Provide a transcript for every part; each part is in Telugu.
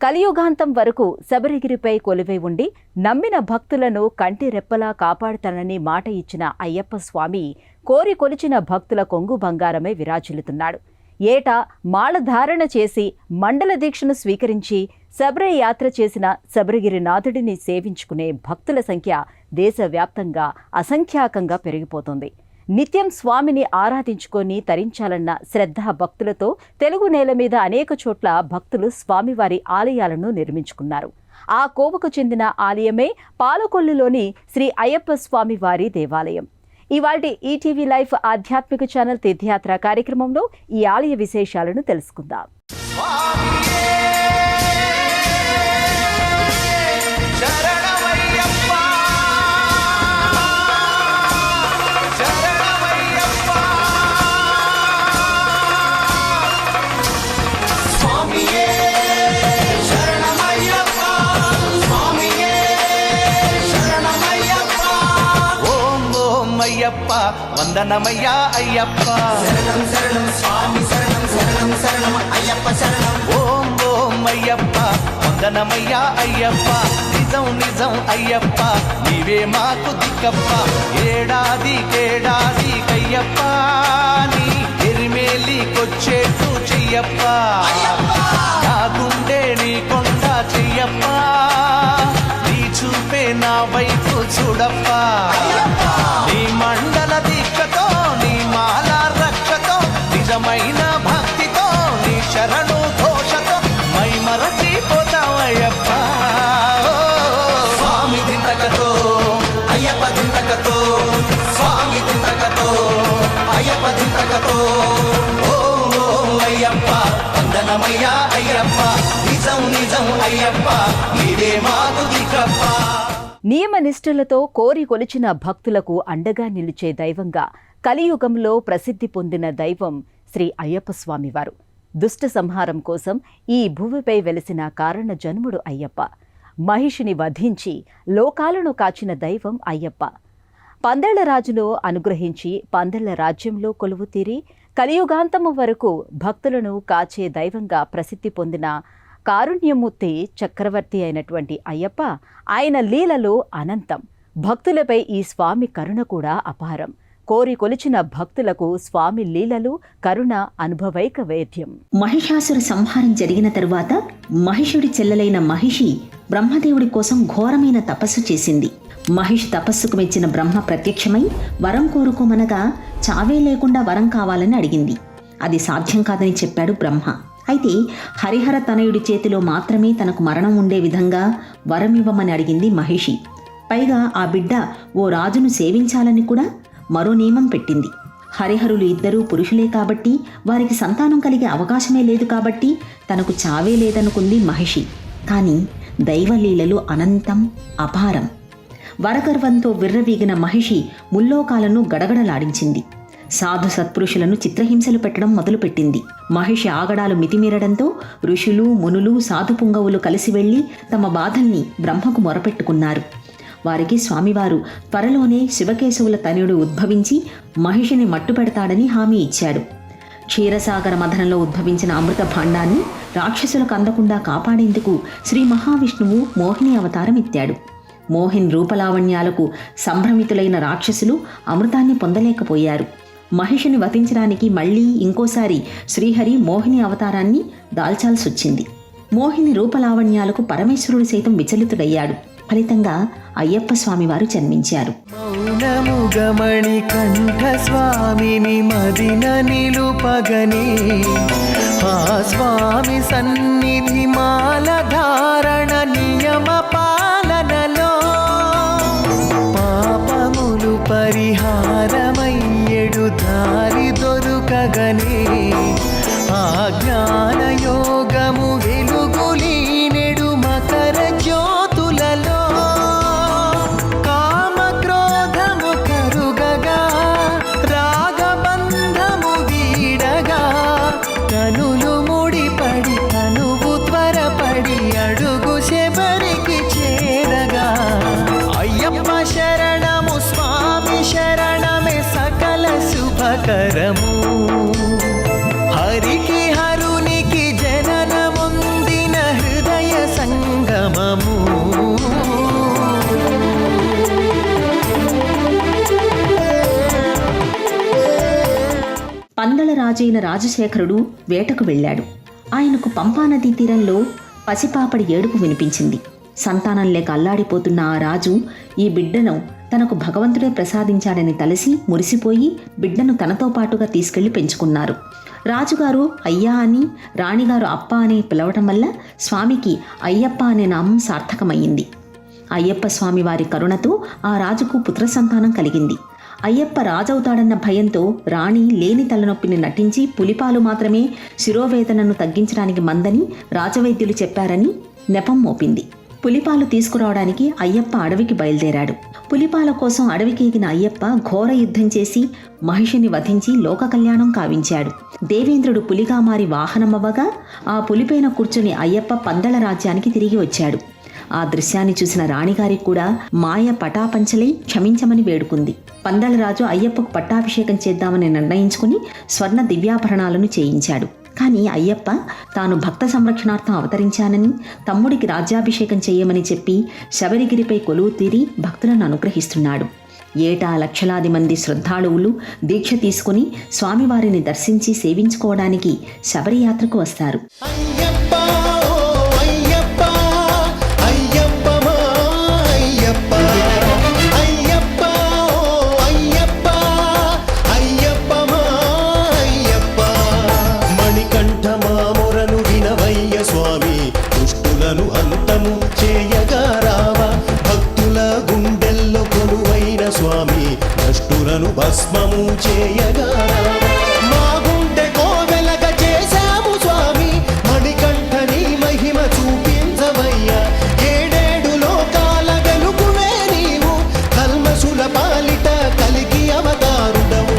కలియుగాంతం వరకు శబరిగిరిపై కొలువై ఉండి నమ్మిన భక్తులను కంటి రెప్పలా కాపాడుతానని మాట ఇచ్చిన అయ్యప్ప స్వామి కోరి కొలిచిన భక్తుల కొంగు బంగారమే విరాజిల్లుతున్నాడు. ఏటా మాళధారణ చేసి మండల దీక్షను స్వీకరించి శబరి యాత్ర చేసిన శబరిగిరినాథుడిని సేవించుకునే భక్తుల సంఖ్య దేశవ్యాప్తంగా అసంఖ్యాకంగా పెరిగిపోతుంది. నిత్యం స్వామిని ఆరాధించుకొని తరించాలన్న శ్రద్ధా భక్తులతో తెలుగు నేల మీద అనేక చోట్ల భక్తులు స్వామివారి ఆలయాలను నిర్మించుకున్నారు. ఆ కోవకు చెందిన ఆలయమే పాలకొల్లులోని శ్రీ అయ్యప్ప స్వామి వారి దేవాలయం. ఇవాల్టి ఈటీవీ లైఫ్ ఆధ్యాత్మిక ఛానల్ తీర్థయాత్ర కార్యక్రమంలో ఈ ఆలయ విశేషాలను తెలుసుకుందాం. అయ్యప్ప వందనమయ్యా అయ్యప్ప శరణం శరణం స్వామి శరణం శరణం శరణం అయ్యప్ప శరణం ఓం ఓం అయ్యప్ప వందనమయ్యా అయ్యప్ప నిజం నిజం అయ్యప్ప నీవే మాకు దిక్కప్ప ఏడాది కేడాది కయ్యప్ప నీ ఎరిమేలికొచ్చేట్టు చెయ్యప్ప నా గుండె నీ కొండ చెయ్యప్ప నీ చూపే నా వైపు చూడప్ప నీ మండల దీక్షతో నీ మాల రక్షతో నిజమైన భక్తితో నీ శరణు ఘోషతో మై మరచిపోతావయ్యప్ప స్వామి దింతకతో అయ్యప్ప దింతకతో స్వామి దింతకతో అయ్యప్ప దింతకతో ఓ అయ్యప్ప వందనమయ్యా అయ్యప్ప నిజం నిజం అయ్యప్ప నీవే మాకు దిక్కప్ప. నియమనిష్ఠులతో కోరి కొలిచిన భక్తులకు అండగా నిలిచే దైవంగా కలియుగంలో ప్రసిద్ధి పొందిన దైవం శ్రీ అయ్యప్ప స్వామివారు. దుష్ట సంహారం కోసం ఈ భూమిపై వెలిసిన కారణ జన్ముడు అయ్యప్ప. మహిషిని వధించి లోకాలను కాచిన దైవం అయ్యప్ప. పందేళ్ల రాజును అనుగ్రహించి పందేళ్ల రాజ్యంలో కొలువు తీరి కలియుగాంతము వరకు భక్తులను కాచే దైవంగా ప్రసిద్ధి పొందిన కారుణ్యమూర్తి చక్రవర్తి అయినటువంటి అయ్యప్ప ఆయన లీలలు అనంతం. భక్తులపై ఈ స్వామి కరుణ కూడా అపారం. కోరి కొలిచిన భక్తులకు స్వామి లీలలు కరుణ అనుభవైక వేద్యం. మహిషాసుర సంహారం జరిగిన తరువాత మహిషుడి చెల్లెలైన మహిషి బ్రహ్మదేవుడి కోసం ఘోరమైన తపస్సు చేసింది. మహిషి తపస్సుకు మెచ్చిన బ్రహ్మ ప్రత్యక్షమై వరం కోరుకోమనగా చావే లేకుండా వరం కావాలని అడిగింది. అది సాధ్యం కాదని చెప్పాడు బ్రహ్మ. అయితే హరిహర తనయుడి చేతిలో మాత్రమే తనకు మరణం ఉండే విధంగా వరమివ్వమని అడిగింది మహిషి. పైగా ఆ బిడ్డ ఓ రాజును సేవించాలని కూడా మరో నియమం పెట్టింది. హరిహరులు ఇద్దరూ పురుషులే కాబట్టి వారికి సంతానం కలిగే అవకాశమే లేదు కాబట్టి తనకు చావే లేదనుకుంది మహిషి. కానీ దైవలీలలు అనంతం అపారం. వరగర్వంతో విర్రవీగిన మహిషి ముల్లోకాలను గడగడలాడించింది. సాధు సత్పురుషులను చిత్రహింసలు పెట్టడం మొదలుపెట్టింది. మహిషి ఆగడాలు మితిమీరడంతో ఋషులు మునులు సాధుపుంగవులు కలిసి వెళ్లి తమ బాధల్ని బ్రహ్మకు మొరపెట్టుకున్నారు. వారికి స్వామివారు త్వరలోనే శివకేశవుల తనయుడు ఉద్భవించి మహిషిని మట్టుపెడతాడని హామీ ఇచ్చాడు. క్షీరసాగర మథనంలో ఉద్భవించిన అమృత భాండాన్ని రాక్షసులకు అందకుండా కాపాడేందుకు శ్రీ మహావిష్ణువు మోహిని అవతారం ఎత్తాడు. మోహిన్ రూపలావణ్యాలకు సంభ్రమితులైన రాక్షసులు అమృతాన్ని పొందలేకపోయారు. మహిషిని వధించడానికి మళ్లీ ఇంకోసారి శ్రీహరి మోహిని అవతారాన్ని దాల్చాల్సొచ్చింది. మోహిని రూపలావణ్యాలకు పరమేశ్వరుడు సైతం విచలితుడయ్యాడు. ఫలితంగా అయ్యప్ప స్వామివారు జన్మించారు. మౌనముగమణి కంఠ స్వామిని మదిన నిలుపగనే ఆ స్వామి సన్నిధి మాల ధారణ నియమ పాలనలో పాపములు పరిహారమయ్యడు దారి దొరుకగనే ఆ జ్ఞాన యోగము వెలుగులీనెడు మకర జ్యోతులలో కామక్రోధము కరుగగా రాగబంధము వీడగా కనులు ముడిపడి తనువు రాజైన రాజశేఖరుడు వేటకు వెళ్ళాడు. ఆయనకు పంపానదీ తీరంలో పసిపాపడి ఏడుపు వినిపించింది. సంతానం లేక అల్లాడిపోతున్న ఆ రాజు ఈ బిడ్డను తనకు భగవంతుడే ప్రసాదించాడని తలసి మురిసిపోయి బిడ్డను తనతో పాటుగా తీసుకెళ్లి పెంచుకున్నారు. రాజుగారు అయ్యా అని, రాణిగారు అప్ప అని పిలవటం వల్ల స్వామికి అయ్యప్ప అనే నామం సార్థకమయ్యింది. అయ్యప్ప స్వామి వారి కరుణతో ఆ రాజుకు పుత్ర సంతానం కలిగింది. అయ్యప్ప రాజవుతాడన్న భయంతో రాణి లేని తలనొప్పిని నటించి పులిపాలు మాత్రమే శిరోవేదనను తగ్గించడానికి మందని రాజవైద్యులు చెప్పారని నెపం మోపింది. పులిపాలు తీసుకురావడానికి అయ్యప్ప అడవికి బయలుదేరాడు. పులిపాల కోసం అడవికి ఎగిన అయ్యప్ప ఘోర యుద్ధం చేసి మహిషిని వధించి లోక కళ్యాణం కావించాడు. దేవేంద్రుడు పులిగా మారి వాహనమవ్వగా ఆ పులిపైన కూర్చుని అయ్యప్ప పందల రాజ్యానికి తిరిగి వచ్చాడు. ఆ దృశ్యాన్ని చూసిన రాణిగారికి కూడా మాయ పటాపంచలై క్షమించమని వేడుకుంది. పందలరాజు అయ్యప్పకు పట్టాభిషేకం చేద్దామని నిర్ణయించుకుని స్వర్ణ దివ్యాభరణాలను చేయించాడు. కానీ అయ్యప్ప తాను భక్త సంరక్షణార్థం అవతరించానని, తమ్ముడికి రాజ్యాభిషేకం చేయమని చెప్పి శబరిగిరిపై కొలువు తీరి భక్తులను అనుగ్రహిస్తున్నాడు. ఏటా లక్షలాది మంది శ్రద్ధాళువులు దీక్ష తీసుకుని స్వామివారిని దర్శించి సేవించుకోవడానికి శబరియాత్రకు వస్తారు. భస్మము చేయగా మా గుండె కోవెలగా చేశాము స్వామి, మణికంఠని మహిమ చూపించవయ్యా. ఏడేడు లోకాల వెలుగువే నీవు, కల్మసుల పాలిట కలిగి అవతారుడవు.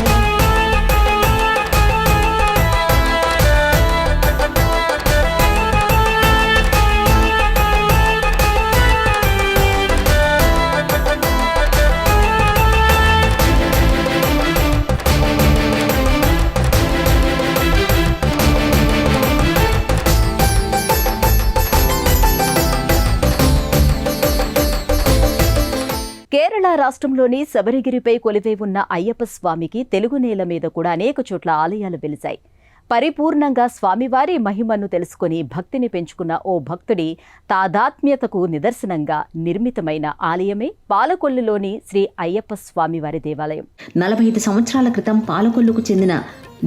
కేరళ రాష్ట్రంలోని శబరిగిరిపై కొలువై ఉన్న అయ్యప్ప స్వామికి తెలుగు నేల మీద కూడా అనేక చోట్ల ఆలయాలు వెలిశాయి. పరిపూర్ణంగా స్వామివారి మహిమను తెలుసుకుని భక్తిని పెంచుకున్న ఓ భక్తుడి తాదాత్మ్యతకు నిదర్శనంగా నిర్మితమైన ఆలయమే పాలకొల్లులోని శ్రీ అయ్యప్ప స్వామివారి దేవాలయం. 45 సంవత్సరాల క్రితం పాలకొల్లుకు చెందిన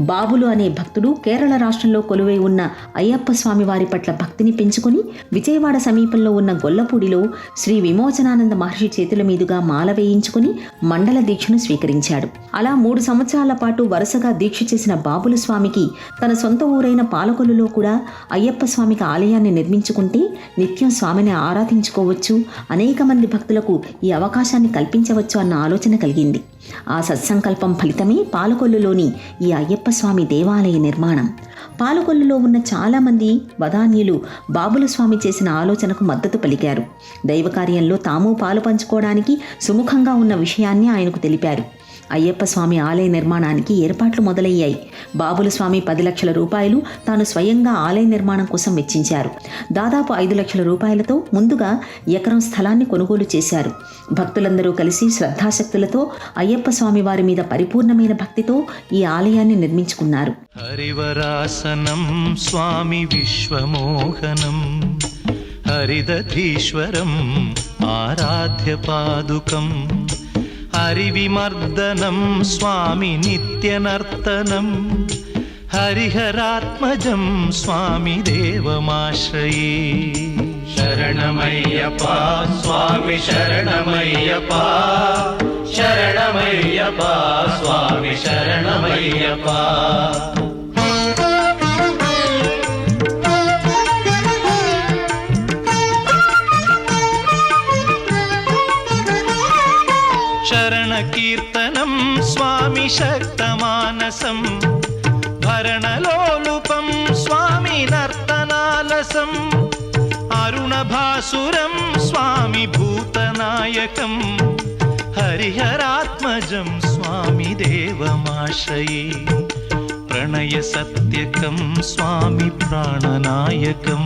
బాబులు అనే భక్తుడు కేరళ రాష్ట్రంలో కొలువై ఉన్న అయ్యప్ప స్వామి వారి పట్ల భక్తిని పెంచుకుని విజయవాడ సమీపంలో ఉన్న గొల్లపూడిలో శ్రీ విమోచనానంద మహర్షి చేతుల మీదుగా మాల వేయించుకుని మండల దీక్షను స్వీకరించాడు. అలా 3 సంవత్సరాల పాటు వరుసగా దీక్ష చేసిన బాబులు స్వామికి తన సొంత ఊరైన పాలకొల్లులో కూడా అయ్యప్ప స్వామికి ఆలయాన్ని నిర్మించుకుంటే నిత్యం స్వామిని ఆరాధించుకోవచ్చు, అనేక మంది భక్తులకు ఈ అవకాశాన్ని కల్పించవచ్చు అన్న ఆలోచన కలిగింది. ఆ సత్సంకల్పం ఫలితమే పాలకొల్లులోని ఈ అయ్యప్ప స్వామి దేవాలయ నిర్మాణం. పాలకొల్లులో ఉన్న చాలామంది వదాన్యులు బాబుల స్వామి చేసిన ఆలోచనకు మద్దతు పలికారు. దైవ కార్యంలో తాము పాలు పంచుకోవడానికి సుముఖంగా ఉన్న విషయాన్ని ఆయనకు తెలిపారు. అయ్యప్ప స్వామి ఆలయ నిర్మాణానికి ఏర్పాట్లు మొదలయ్యాయి. బాబుల స్వామి 10 లక్షల రూపాయలు తాను స్వయంగా ఆలయ నిర్మాణం కోసం వెచ్చించారు. దాదాపు 5 లక్షల రూపాయలతో ముందుగా ఎకరం స్థలాన్ని కొనుగోలు చేశారు. భక్తులందరూ కలిసి శ్రద్ధాశక్తులతో అయ్యప్ప స్వామి వారి మీద పరిపూర్ణమైన భక్తితో ఈ ఆలయాన్ని నిర్మించుకున్నారు. హరివరాసనం స్వామి విశ్వమోహనం హరిదధీశ్వరం ఆరాధ్య పాదుకం హరివిమర్దనం స్వామి నిత్యనర్తనం హరిహరాత్మజం స్వామి దేవమాశ్రయే. శరణమయ్యప్ప స్వామి శరణమయ్యప్ప శరణమయ్యప్ప స్వామి శరణమయ్యప్ప. శరణకీర్తనం స్వామి శక్తమానసం భరణలోలుపం స్వామి నర్తనాలసం అరుణభాసురం స్వామి భూతనాయకం హరిహరాత్మజం స్వామి దేవమాశ్రయే. ప్రణయ సత్యకం స్వామి ప్రాణనాయకం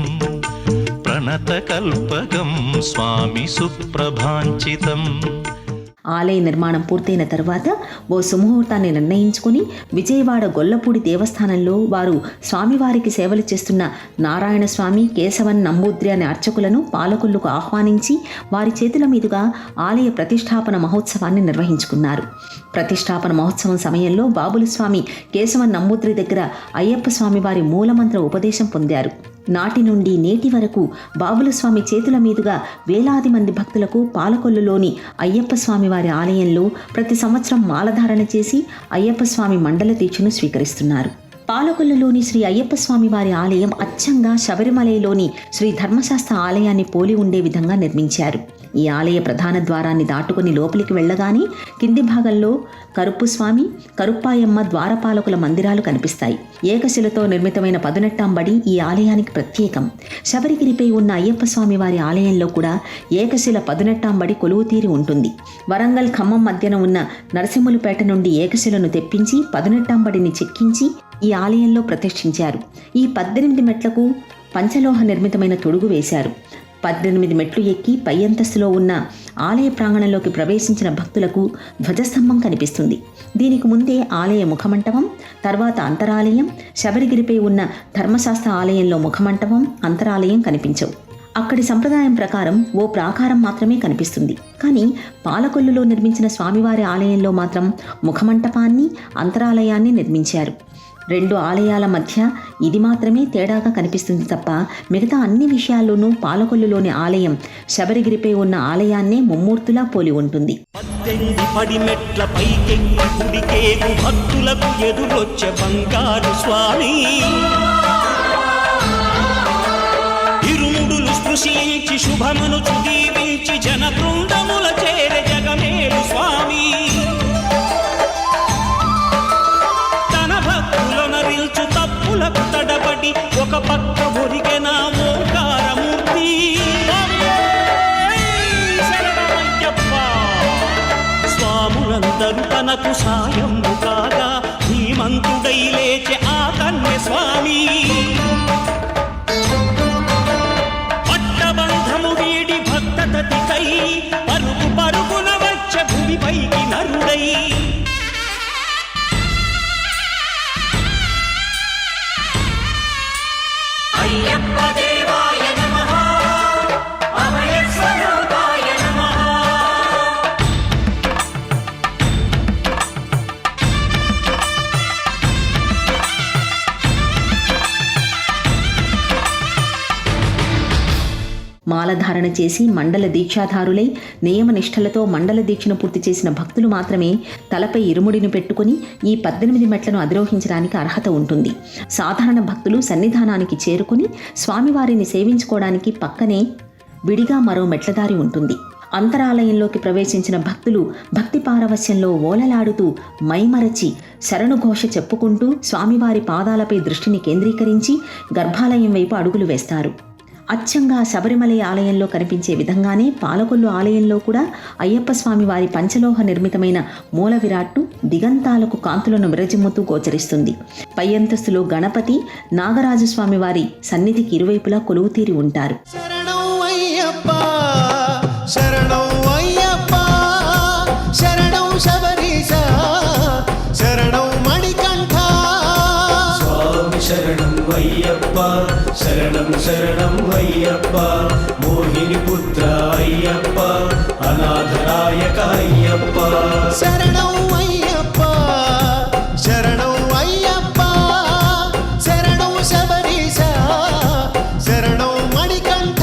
ప్రణతకల్పకం స్వామి సుప్రభాంచితం. ఆలయ నిర్మాణం పూర్తయిన తర్వాత ఓ సుముహూర్తాన్ని నిర్ణయించుకుని విజయవాడ గొల్లపూడి దేవస్థానంలో వారు స్వామివారికి సేవలు చేస్తున్న నారాయణ స్వామి, కేశవన్ నంబూద్రి అనే అర్చకులను పాలకొల్లుకు ఆహ్వానించి వారి చేతుల మీదుగా ఆలయ ప్రతిష్టాపన మహోత్సవాన్ని నిర్వహించుకున్నారు. ప్రతిష్టాపన మహోత్సవం సమయంలో బాబుల స్వామి కేశవన్ నంబూద్రి దగ్గర అయ్యప్ప స్వామి వారి మూలమంత్ర ఉపదేశం పొందారు. నాటి నుండి నేటి వరకు బాబుల స్వామి చేతుల మీదుగా వేలాది మంది భక్తులకు పాలకొల్లులోని అయ్యప్ప స్వామి వారి ఆలయంలో ప్రతి సంవత్సరం మాలధారణ చేసి అయ్యప్ప స్వామి మండల దీక్షను స్వీకరిస్తున్నారు. పాలకొల్లులోని శ్రీ అయ్యప్ప స్వామి వారి ఆలయం అచ్చంగా శబరిమలైలోని శ్రీ ధర్మశాస్త్ర ఆలయాన్ని పోలి ఉండే విధంగా నిర్మించారు. ఈ ఆలయ ప్రధాన ద్వారాన్ని దాటుకుని లోపలికి వెళ్ళగానే కింది భాగంలో కరుప్పు స్వామి, కరుప్పాయమ్మ ద్వారపాలకుల మందిరాలు కనిపిస్తాయి. ఏకశిలతో నిర్మితమైన పదునెట్టాంబడి ఈ ఆలయానికి ప్రత్యేకం. శబరిగిరిపై ఉన్న అయ్యప్ప స్వామి వారి ఆలయంలో కూడా ఏకశిల పదునెట్టాంబడి కొలువు తీరి ఉంటుంది. వరంగల్, ఖమ్మం మధ్యన ఉన్న నరసింహులపేట నుండి ఏకశిలను తెప్పించి పదునెట్టాంబడిని చెక్కించి ఈ ఆలయంలో ప్రతిష్ఠించారు. ఈ 18 మెట్లకు పంచలోహ నిర్మితమైన తొడుగు వేశారు. 18 మెట్లు ఎక్కి పై అంతస్తులో ఉన్న ఆలయ ప్రాంగణంలోకి ప్రవేశించిన భక్తులకు ధ్వజస్తంభం కనిపిస్తుంది. దీనికి ముందే ఆలయ ముఖమంటపం, తర్వాత అంతరాలయం, శబరిగిరిపై ఉన్న ధర్మశాస్త్ర ఆలయంలో ముఖమంటపం, అంతరాలయం కనిపించవు. అక్కడి సంప్రదాయం ప్రకారం ఓ ప్రాకారం మాత్రమే కనిపిస్తుంది. కానీ పాలకొల్లులో నిర్మించిన స్వామివారి ఆలయంలో మాత్రం ముఖమంటపాన్ని, అంతరాలయాన్ని నిర్మించారు. 2 ఆలయాల మధ్య ఇది మాత్రమే తేడాగా కనిపిస్తుంది తప్ప మిగతా అన్ని విషయాల్లోనూ పాలకొల్లులోని ఆలయం శబరిగిరిపై ఉన్న ఆలయాన్నే ముమ్మూర్తులా పోలి ఉంటుంది. 18 పడిమెట్ల పైకెక్కి గుడికేగు భక్తులకు ఎదురొచ్చే బంగారు స్వామి, ఇరుముడులు స్పృశించి శుభమును దీవించి జన బృందముల చేరే జగమేలు స్వామి, తన భక్తులను రిల్చు తప్పులకు తడబడి ఒక పక్క ఒరిగెన ఓంకారమూర్తి. స్వాములందరూ తనకు సాయము కాగా ధీమంతుడై లేచే ఆ కన్య స్వామి, పట్టబంధము వీడి భక్తతతికై పరుగు పరుగున వచ్చే భూమిపైకి నరుడై. అయ్యప్ప దేవాయ నమః, అభయ స్వరూపాయ నమః. మాలధారణ చేసి మండల దీక్షాధారులై నియమనిష్టలతో మండల దీక్షను పూర్తి చేసిన భక్తులు మాత్రమే తలపై ఇరుముడిని పెట్టుకుని ఈ 18 మెట్లను అధిరోహించడానికి అర్హత ఉంటుంది. సాధారణ భక్తులు సన్నిధానానికి చేరుకుని స్వామివారిని సేవించుకోవడానికి పక్కనే విడిగా మరో మెట్లదారి ఉంటుంది. అంతరాలయంలోకి ప్రవేశించిన భక్తులు భక్తి పారవస్యంలో ఓలలాడుతూ మైమరచి శరణుఘోష చెప్పుకుంటూ స్వామివారి పాదాలపై దృష్టిని కేంద్రీకరించి గర్భాలయం వైపు అడుగులు వేస్తారు. అచ్చంగా శబరిమల ఆలయంలో కనిపించే విధంగానే పాలకొల్లు ఆలయంలో కూడా అయ్యప్ప స్వామి వారి పంచలోహ నిర్మితమైన మూల విరాట్టు దిగంతాలకు కాంతులను విరజిమ్ముతూ గోచరిస్తుంది. పై అంతస్తులో గణపతి, నాగరాజు స్వామి వారి సన్నిధికి ఇరువైపులా కొలువు తీరి ఉంటారు. శరణం అయ్యప్ప, శరణం అయ్యప్ప, శరణం శబరీశ, శరణం మణికంఠ. స్వామి శరణం అయ్యప్ప, శరణం శరణం అయ్యప్ప, మోహిని పుత్ర అయ్యప్ప, అనాథనాయక అయ్యప్ప. శరణం అయ్యప్ప, శరణం అయ్యప్ప, శరణం శబరీశ, శరణం మణికంఠ.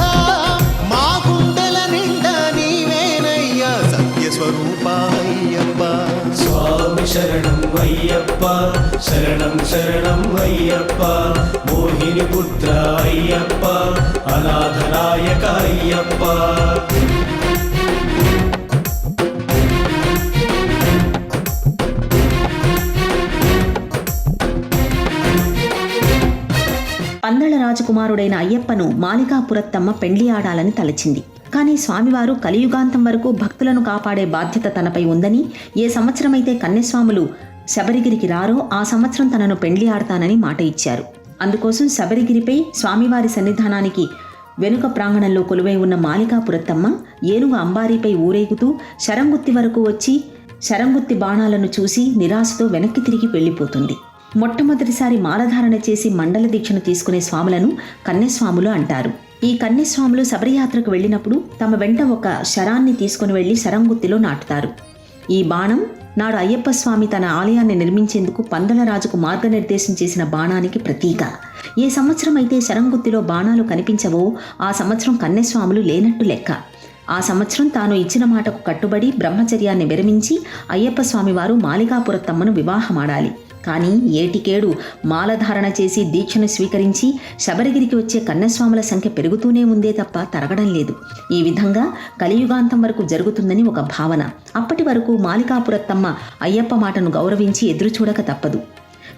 మా గుండెల నిండా నీవేనయ్యా సత్యస్వరూప అయ్యప్ప. స్వామి శరణం అయ్యప్ప, శరణం శరణం అయ్యప్ప, మోహిని పుత్ర అయ్యప్ప, అనాథనాయక అయ్యప్ప. పందళ రాజకుమారుడైన అయ్యప్పను మాలికాపురత్తమ్మ పెండ్లి ఆడాలని తలచింది. కానీ స్వామివారు కలియుగాంతం వరకు భక్తులను కాపాడే బాధ్యత తనపై ఉందని, ఏ సంవత్సరమైతే కన్యస్వాములు శబరిగిరికి రారో ఆ సంవత్సరం తనను పెండ్లి ఆడతానని మాట ఇచ్చారు. అందుకోసం శబరిగిరిపై స్వామివారి సన్నిధానానికి వెనుక ప్రాంగణంలో కొలువై ఉన్న మాలికాపురత్తమ్మ ఏనుగు అంబారీపై ఊరేగుతూ శరంగుత్తి వరకు వచ్చి శరంగుత్తి బాణాలను చూసి నిరాశతో వెనక్కి తిరిగి వెళ్ళిపోతుంది. మొట్టమొదటిసారి మాలధారణ చేసి మండల దీక్షను తీసుకునే స్వాములను కన్యస్వాములు అంటారు. ఈ కన్యస్వాములు శబరియాత్రకు వెళ్ళినప్పుడు తమ వెంట ఒక శరాన్ని తీసుకుని వెళ్లి శరంగుత్తిలో నాటుతారు. ఈ బాణం నాడు అయ్యప్ప స్వామి తన ఆలయాన్ని నిర్మించేందుకు పందలరాజుకు మార్గనిర్దేశం చేసిన బాణానికి ప్రతీక. ఏ సంవత్సరం అయితే శరంగుత్తిలో బాణాలు కనిపించవో ఆ సంవత్సరం కన్యస్వాములు లేనట్టు లెక్క. ఆ సంవత్సరం తాను ఇచ్చిన మాటకు కట్టుబడి బ్రహ్మచర్యాన్ని విరమించి అయ్యప్ప స్వామివారు మాలికాపురత్తమ్మను వివాహమాడాలి. కానీ ఏటికేడు మాలధారణ చేసి దీక్షను స్వీకరించి శబరిగిరికి వచ్చే కన్యస్వాముల సంఖ్య పెరుగుతూనే ఉందే తప్ప తరగడం లేదు. ఈ విధంగా కలియుగాంతం వరకు జరుగుతుందని ఒక భావన. అప్పటి వరకు మాలికాపురత్తమ్మ అయ్యప్ప మాటను గౌరవించి ఎదురుచూడక తప్పదు.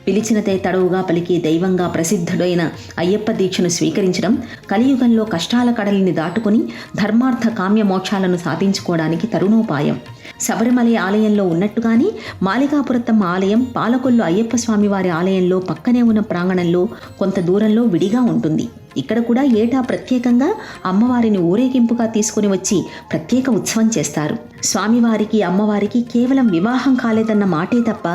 పిలిచినతే తడవుగా పలికే దైవంగా ప్రసిద్ధుడైన అయ్యప్ప దీక్షను స్వీకరించడం కలియుగంలో కష్టాల కడలిని దాటుకుని ధర్మార్థ కామ్య మోక్షాలను సాధించుకోవడానికి తరుణోపాయం. శబరిమల ఆలయంలో ఉన్నట్టుగానే మాలికాపురత్తమ్మ ఆలయం పాలకొల్లు అయ్యప్ప స్వామివారి ఆలయంలో పక్కనే ఉన్న ప్రాంగణంలో కొంత దూరంలో విడిగా ఉంటుంది. ఇక్కడ కూడా ఏటా ప్రత్యేకంగా అమ్మవారిని ఊరేగింపుగా తీసుకుని వచ్చి ప్రత్యేక ఉత్సవం చేస్తారు. స్వామివారికి అమ్మవారికి కేవలం వివాహం కాలేదన్న మాటే తప్ప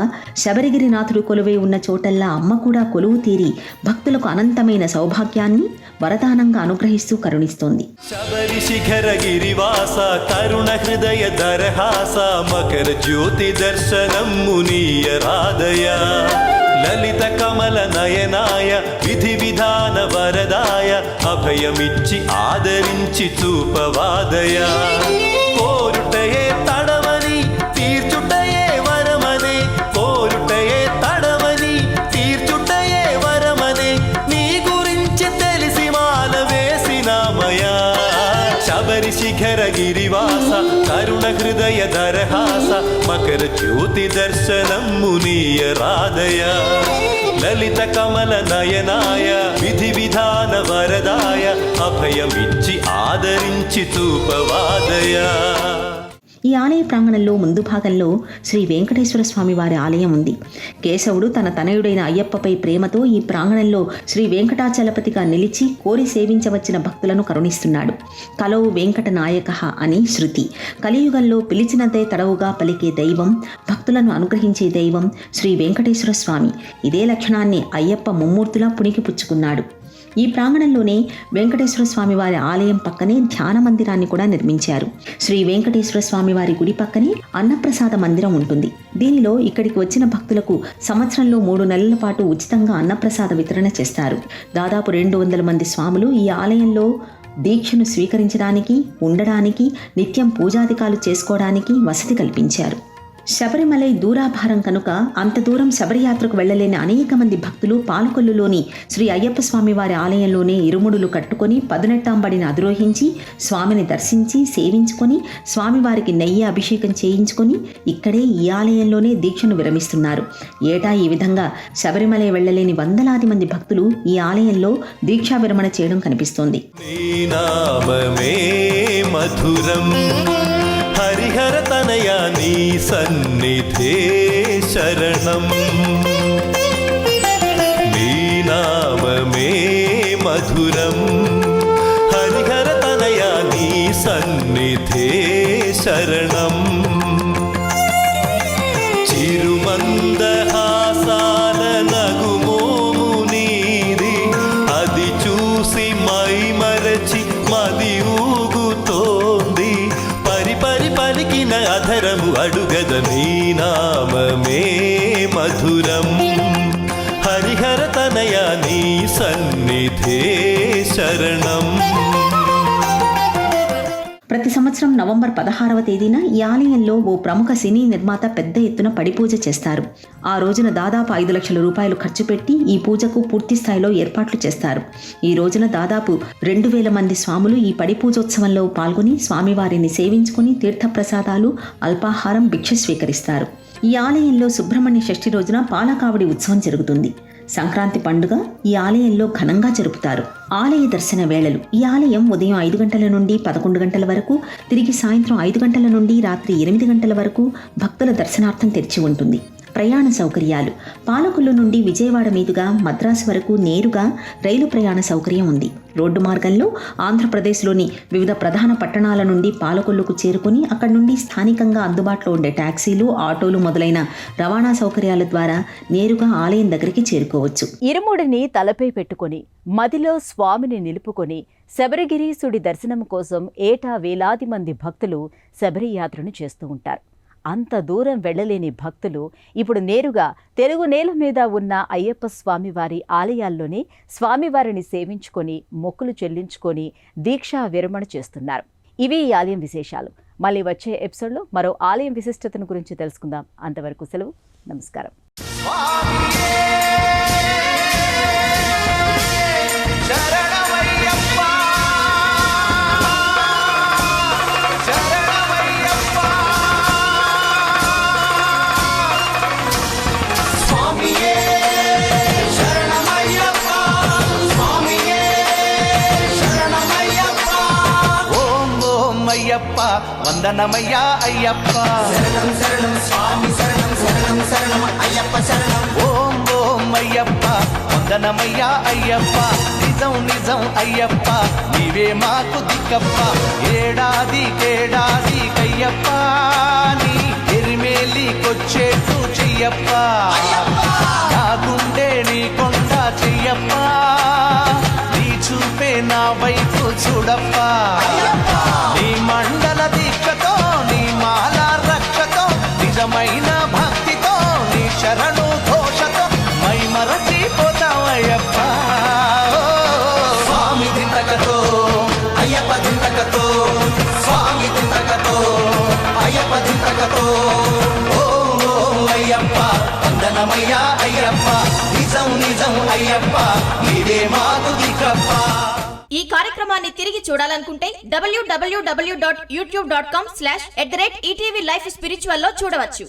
శబరిగిరినాథుడు కొలువై ఉన్న చోటల్లా అమ్మ కూడా కొలువు తీరి భక్తులకు అనంతమైన సౌభాగ్యాన్ని వరదానంగా అనుగ్రహిస్తూ కరుణిస్తోంది. శబరి శిఖర గిరివాస కరుణ హృదయ దరహాస మకర జ్యోతి దర్శనం మునీయ రాధయ లలిత కమల నయనాయ విధి విధాన వరదాయ అభయమిచ్చి ఆదరించి చూపవాదయ కోరుటయే తడవని తీర్చుటయే వరమనే కోరుటయే తడవని తీర్చుటయే వరమనే నీ గురించి తెలిసి మాల వేసినామయా శబరి శిఖర గిరివాస కరుణ హృదయ దరహాస మకర జ్యోతి దర్శనం మునీయ రాధయ లలిత కమల నయనాయ విధి విధాన వరదాయ అభయమిచ్చి ఆదరించి చూపవాదయ. ఈ ఆలయ ప్రాంగణంలో ముందు భాగంలో శ్రీ వెంకటేశ్వర స్వామి వారి ఆలయం ఉంది. కేశవుడు తన తనయుడైన అయ్యప్పపై ప్రేమతో ఈ ప్రాంగణంలో శ్రీ వెంకటాచలపతిగా నిలిచి కోరి సేవించవచ్చిన భక్తులను కరుణిస్తున్నాడు. కలవు వెంకట నాయకః అని శృతి. కలియుగంలో పిలిచినంతే తడవుగా పలికే దైవం, భక్తులను అనుగ్రహించే దైవం శ్రీ వెంకటేశ్వర స్వామి. ఇదే లక్షణాన్ని అయ్యప్ప ముమ్మూర్తులా పుణికిపుచ్చుకున్నాడు. ఈ ప్రాంగణంలోనే వెంకటేశ్వర స్వామి వారి ఆలయం పక్కనే ధ్యాన మందిరాన్ని కూడా నిర్మించారు. శ్రీ వెంకటేశ్వర స్వామి వారి గుడి పక్కనే అన్నప్రసాద మందిరం ఉంటుంది. దీనిలో ఇక్కడికి వచ్చిన భక్తులకు సంవత్సరంలో 3 నెలల పాటు ఉచితంగా అన్నప్రసాద వితరణ చేస్తారు. దాదాపు 200 మంది స్వాములు ఈ ఆలయంలో దీక్షను స్వీకరించడానికి, ఉండడానికి, నిత్యం పూజాధికాలు చేసుకోవడానికి వసతి కల్పించారు. శబరిమలై దూరాభారం కనుక అంత దూరం శబరియాత్రకు వెళ్లలేని అనేక మంది భక్తులు పాలకొల్లులోని శ్రీ అయ్యప్ప స్వామి వారి ఆలయంలోనే ఇరుముడులు కట్టుకొని పదునెట్టాంబడిని అధిరోహించి స్వామిని దర్శించి సేవించుకొని స్వామివారికి నెయ్యి అభిషేకం చేయించుకొని ఇక్కడే ఈ ఆలయంలోనే దీక్షను విరమిస్తున్నారు. ఏటా ఈ విధంగా శబరిమలై వెళ్లలేని వందలాది మంది భక్తులు ఈ ఆలయంలో దీక్షా విరమణ చేయడం కనిపిస్తోంది. హరిహర తనయా నీ సన్నిధే శరణం నీ నామమే మధురం హరిహర తనయా నీ సన్నిధే శరణం చిరుమందహాసాల నగుమోము నీది అది చూసి మై మరచి మది ఊగుతోంది పలికిన అధరము అడుగద నీ నామమే మధురం హరిహర తనయ నీ సన్నిధే శరణం. ప్రతి సంవత్సరం నవంబర్ 16వ తేదీన ఈ ఆలయంలో ఓ ప్రముఖ సినీ నిర్మాత పెద్ద ఎత్తున పడిపూజ చేస్తారు. ఆ రోజున దాదాపు 5 లక్షల రూపాయలు ఖర్చు పెట్టి ఈ పూజకు పూర్తి స్థాయిలో ఏర్పాట్లు చేస్తారు. ఈ రోజున దాదాపు 2000 మంది స్వాములు ఈ పడిపూజోత్సవంలో పాల్గొని స్వామివారిని సేవించుకుని తీర్థప్రసాదాలు, అల్పాహారం, భిక్ష స్వీకరిస్తారు. ఈ ఆలయంలో సుబ్రహ్మణ్య షష్ఠి రోజున పాలకావడి ఉత్సవం జరుగుతుంది. సంక్రాంతి పండుగ ఈ ఆలయంలో ఘనంగా జరుపుతారు. ఆలయ దర్శన వేళలు ఈ ఆలయం ఉదయం 5 గంటల నుండి 11 గంటల వరకు, తిరిగి సాయంత్రం 5 గంటల నుండి రాత్రి 8 గంటల వరకు భక్తుల దర్శనార్థం తెరిచి ఉంటుంది. ప్రయాణ సౌకర్యాలు. పాలకొల్లు నుండి విజయవాడ మీదుగా మద్రాసు వరకు నేరుగా రైలు ప్రయాణ సౌకర్యం ఉంది. రోడ్డు మార్గంలో ఆంధ్రప్రదేశ్లోని వివిధ ప్రధాన పట్టణాల నుండి పాలకొల్లుకు చేరుకుని అక్కడి నుండి స్థానికంగా అందుబాటులో ఉండే టాక్సీలు, ఆటోలు మొదలైన రవాణా సౌకర్యాల ద్వారా నేరుగా ఆలయం దగ్గరికి చేరుకోవచ్చు. ఇరుముడిని తలపై పెట్టుకొని మదిలో స్వామిని నిలుపుకొని శబరిగిరీసుడి దర్శనం కోసం ఏటా వేలాది మంది భక్తులు శబరి యాత్రను చేస్తూ ఉంటారు. అంత దూరం వెళ్లలేని భక్తులు ఇప్పుడు నేరుగా తెలుగు నేల మీద ఉన్న అయ్యప్ప స్వామివారి ఆలయాల్లోనే స్వామివారిని సేవించుకొని మొక్కులు చెల్లించుకొని దీక్షా విరమణ చేస్తున్నారు. ఇవి ఈ ఆలయం విశేషాలు. మళ్ళీ వచ్చే ఎపిసోడ్లో మరో ఆలయం విశిష్టతను గురించి తెలుసుకుందాం. అంతవరకు సెలవు. నమస్కారం. అయ్యప్ప వందనమయ్యా అయ్యప్ప శరణం శరణం స్వామి శరణం శరణం శరణం అయ్యప్ప శరణం. ఓం ఓం అయ్యప్ప వందనమయ్యా అయ్యప్ప నిజం నిజం అయ్యప్ప నీవే మాకు దిక్కప్ప ఏడాది కయ్యప్ప నీ ఎరిమేలికొచ్చేట్టు చెయ్యప్ప నా గుండె నీ కొండ చెయ్యప్ప నీ చూపే నా వైపు చూడప్ప నీ మండల దీక్షతో నీ మాల రక్షతో నిజమైన భక్తితో నీ శరణు ఘోషతో మై మరచిపోతావయ్యప్ప. స్వామి దింతకతో అయ్యప్ప దింతకతో స్వామి దింతకతో అయ్యప్ప దింతకతో. ఓం ఓం అయ్యప్ప వందనమయ్యా అయ్యప్ప నిజం నిజం అయ్యప్ప నీవే మాకు దిక్కప్ప. ఈ కార్యక్రమాన్ని తిరిగి చూడాలనుకుంటే www.youtube.com/@ETV Life Spiritual లో చూడవచ్చు.